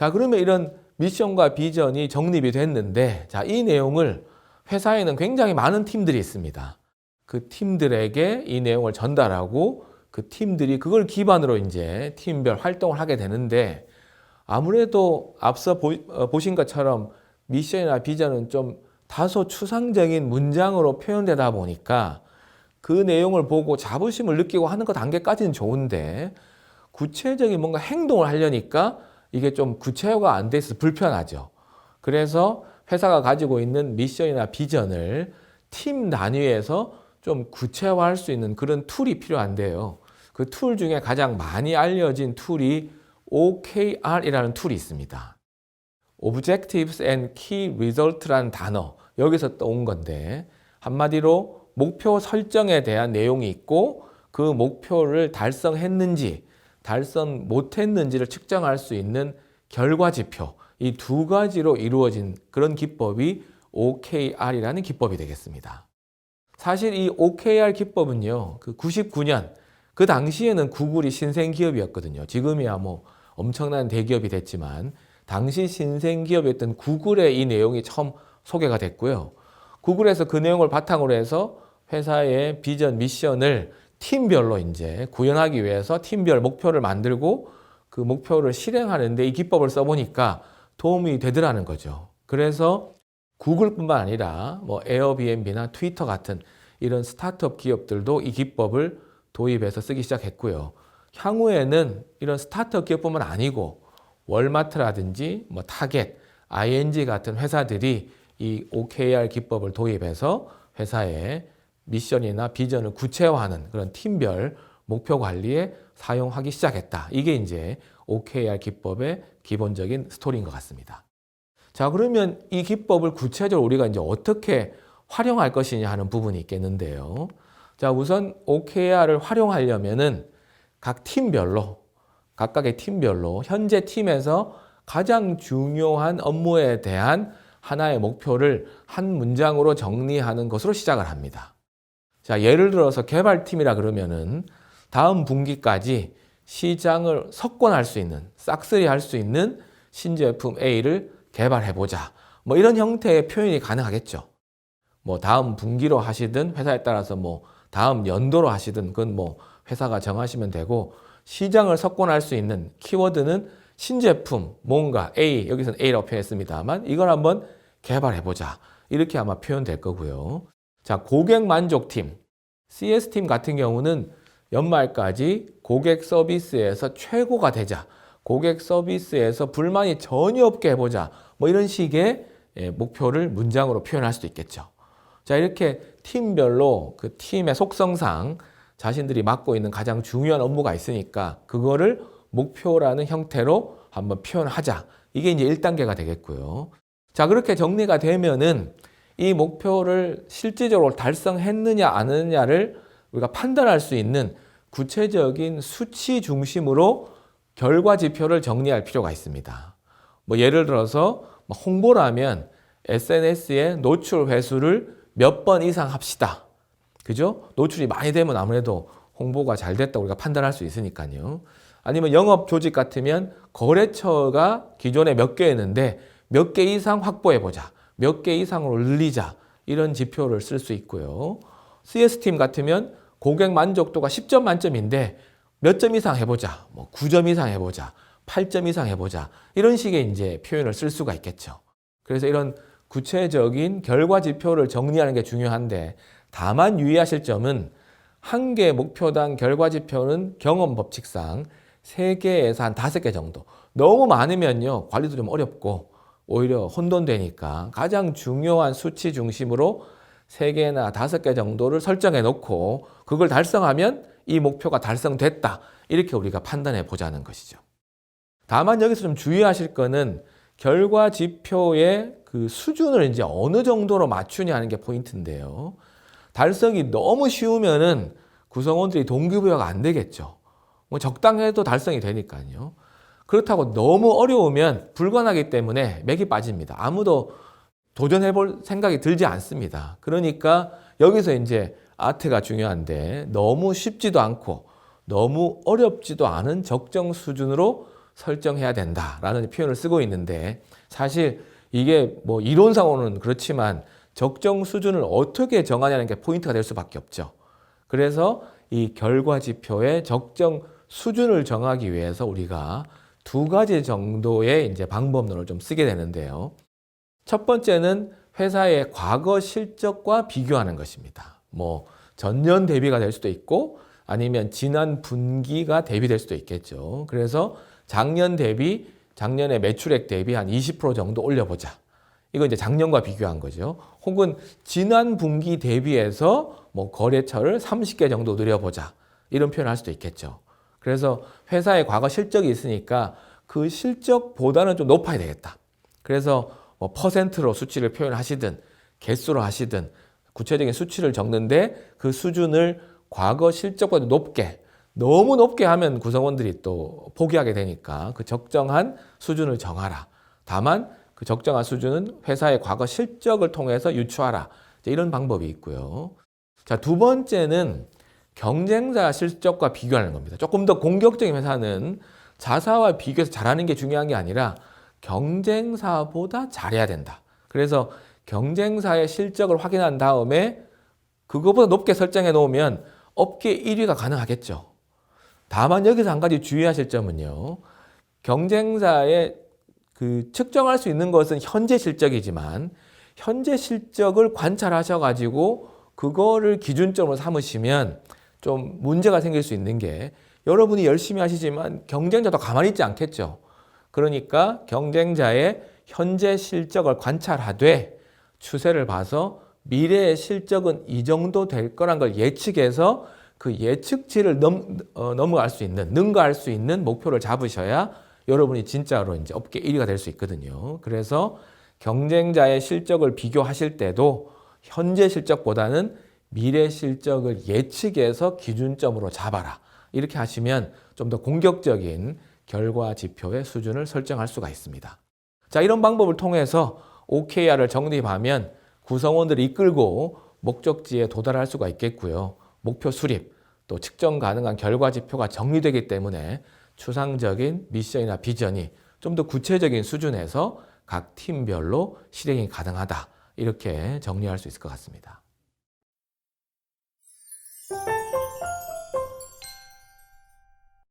자, 그러면 이런 미션과 비전이 정립이 됐는데, 자, 이 내용을 회사에는 굉장히 많은 팀들이 있습니다. 그 팀들에게 이 내용을 전달하고 그 팀들이 그걸 기반으로 이제 팀별 활동을 하게 되는데, 아무래도 앞서 보신 것처럼 미션이나 비전은 좀 다소 추상적인 문장으로 표현되다 보니까 그 내용을 보고 자부심을 느끼고 하는 그 단계까지는 좋은데, 구체적인 뭔가 행동을 하려니까 이게 좀 구체화가 안 돼 있어서 불편하죠. 그래서 회사가 가지고 있는 미션이나 비전을 팀 단위에서 좀 구체화할 수 있는 그런 툴이 필요한데요. 그 툴 중에 가장 많이 알려진 툴이 OKR이라는 툴이 있습니다. Objectives and Key Result라는 단어, 여기서 떠온 건데, 한마디로 목표 설정에 대한 내용이 있고 그 목표를 달성했는지 달성 못했는지를 측정할 수 있는 결과 지표, 이 두 가지로 이루어진 그런 기법이 OKR이라는 기법이 되겠습니다. 사실 이 OKR 기법은요, 그 99년 그 당시에는 구글이 신생 기업이었거든요. 지금이야 뭐 엄청난 대기업이 됐지만 당시 신생 기업이었던 구글의 이 내용이 처음 소개가 됐고요. 구글에서 그 내용을 바탕으로 해서 회사의 비전, 미션을 팀별로 이제 구현하기 위해서 팀별 목표를 만들고 그 목표를 실행하는데 이 기법을 써보니까 도움이 되더라는 거죠. 그래서 구글뿐만 아니라 뭐 에어비앤비나 트위터 같은 이런 스타트업 기업들도 이 기법을 도입해서 쓰기 시작했고요. 향후에는 이런 스타트업 기업뿐만 아니고 월마트라든지 뭐 타겟, ING 같은 회사들이 이 OKR 기법을 도입해서 회사의 미션이나 비전을 구체화하는 그런 팀별 목표 관리에 사용하기 시작했다. 이게 이제 OKR 기법의 기본적인 스토리인 것 같습니다. 자, 그러면 이 기법을 구체적으로 우리가 이제 어떻게 활용할 것이냐 하는 부분이 있겠는데요. 자, 우선 OKR을 활용하려면은 각 팀별로, 각각의 팀별로 현재 팀에서 가장 중요한 업무에 대한 하나의 목표를 한 문장으로 정리하는 것으로 시작을 합니다. 자, 예를 들어서 개발팀이라 그러면은 다음 분기까지 시장을 석권할 수 있는, 싹쓸이 할 수 있는 신제품 A를 개발해보자. 뭐 이런 형태의 표현이 가능하겠죠. 뭐 다음 분기로 하시든 회사에 따라서 뭐 다음 연도로 하시든 그건 뭐 회사가 정하시면 되고, 시장을 석권할 수 있는 키워드는 신제품 뭔가 A, 여기서는 A라고 표현했습니다만 이걸 한번 개발해보자. 이렇게 아마 표현될 거고요. 자, 고객 만족팀, CS팀 같은 경우는 연말까지 고객 서비스에서 최고가 되자. 고객 서비스에서 불만이 전혀 없게 해보자. 뭐 이런 식의 목표를 문장으로 표현할 수도 있겠죠. 자, 이렇게 팀별로 그 팀의 속성상 자신들이 맡고 있는 가장 중요한 업무가 있으니까 그거를 목표라는 형태로 한번 표현하자. 이게 이제 1단계가 되겠고요. 자, 그렇게 정리가 되면은 이 목표를 실질적으로 달성했느냐 안 했느냐를 우리가 판단할 수 있는 구체적인 수치 중심으로 결과 지표를 정리할 필요가 있습니다. 뭐 예를 들어서 홍보라면 SNS에 노출 회수를 몇 번 이상 합시다. 그죠? 노출이 많이 되면 아무래도 홍보가 잘 됐다고 우리가 판단할 수 있으니까요. 아니면 영업 조직 같으면 거래처가 기존에 몇 개였는데 몇 개 이상 확보해보자. 몇 개 이상으로 늘리자. 이런 지표를 쓸 수 있고요. CS팀 같으면 고객 만족도가 10점 만점인데 몇 점 이상 해보자. 뭐 9점 이상 해보자. 8점 이상 해보자. 이런 식의 이제 표현을 쓸 수가 있겠죠. 그래서 이런 구체적인 결과 지표를 정리하는 게 중요한데, 다만 유의하실 점은 한 개 목표당 결과 지표는 경험 법칙상 3개에서 한 5개 정도. 너무 많으면요, 관리도 좀 어렵고 오히려 혼돈되니까 가장 중요한 수치 중심으로 3개나 5개 정도를 설정해 놓고 그걸 달성하면 이 목표가 달성됐다. 이렇게 우리가 판단해 보자는 것이죠. 다만 여기서 좀 주의하실 거는 결과 지표의 그 수준을 이제 어느 정도로 맞추냐 하는 게 포인트인데요. 달성이 너무 쉬우면은 구성원들이 동기부여가 안 되겠죠. 뭐 적당해도 달성이 되니까요. 그렇다고 너무 어려우면 불가능하기 때문에 맥이 빠집니다. 아무도 도전해 볼 생각이 들지 않습니다. 그러니까 여기서 이제 아트가 중요한데, 너무 쉽지도 않고 너무 어렵지도 않은 적정 수준으로 설정해야 된다라는 표현을 쓰고 있는데 사실 이게 뭐 이론상으로는 그렇지만 적정 수준을 어떻게 정하냐는 게 포인트가 될 수밖에 없죠. 그래서 이 결과 지표의 적정 수준을 정하기 위해서 우리가 두 가지 정도의 이제 방법론을 좀 쓰게 되는데요. 첫 번째는 회사의 과거 실적과 비교하는 것입니다. 뭐 전년 대비가 될 수도 있고 아니면 지난 분기가 대비될 수도 있겠죠. 그래서 작년 대비, 작년의 매출액 대비 한 20% 정도 올려보자. 이거 이제 작년과 비교한 거죠. 혹은 지난 분기 대비해서 뭐 거래처를 30개 정도 늘려보자. 이런 표현을 할 수도 있겠죠. 그래서 회사의 과거 실적이 있으니까 그 실적보다는 좀 높아야 되겠다. 그래서 뭐 퍼센트로 수치를 표현하시든 개수로 하시든 구체적인 수치를 적는데 그 수준을 과거 실적보다 높게, 너무 높게 하면 구성원들이 또 포기하게 되니까 그 적정한 수준을 정하라. 다만 그 적정한 수준은 회사의 과거 실적을 통해서 유추하라. 이런 방법이 있고요. 자, 두 번째는 경쟁자 실적과 비교하는 겁니다. 조금 더 공격적인 회사는 자사와 비교해서 잘하는 게 중요한 게 아니라 경쟁사보다 잘해야 된다. 그래서 경쟁사의 실적을 확인한 다음에 그거보다 높게 설정해 놓으면 업계 1위가 가능하겠죠. 다만 여기서 한 가지 주의하실 점은요. 경쟁사의 그 측정할 수 있는 것은 현재 실적이지만 현재 실적을 관찰하셔가지고 그거를 기준점으로 삼으시면 좀 문제가 생길 수 있는 게 여러분이 열심히 하시지만 경쟁자도 가만히 있지 않겠죠. 그러니까 경쟁자의 현재 실적을 관찰하되 추세를 봐서 미래의 실적은 이 정도 될 거란 걸 예측해서 그 예측치를 넘어갈 수 있는, 능가할 수 있는 목표를 잡으셔야 여러분이 진짜로 이제 업계 1위가 될 수 있거든요. 그래서 경쟁자의 실적을 비교하실 때도 현재 실적보다는 미래 실적을 예측해서 기준점으로 잡아라. 이렇게 하시면 좀 더 공격적인 결과 지표의 수준을 설정할 수가 있습니다. 자, 이런 방법을 통해서 OKR을 정립하면 구성원들을 이끌고 목적지에 도달할 수가 있겠고요. 목표 수립, 또 측정 가능한 결과 지표가 정리되기 때문에 추상적인 미션이나 비전이 좀 더 구체적인 수준에서 각 팀별로 실행이 가능하다. 이렇게 정리할 수 있을 것 같습니다.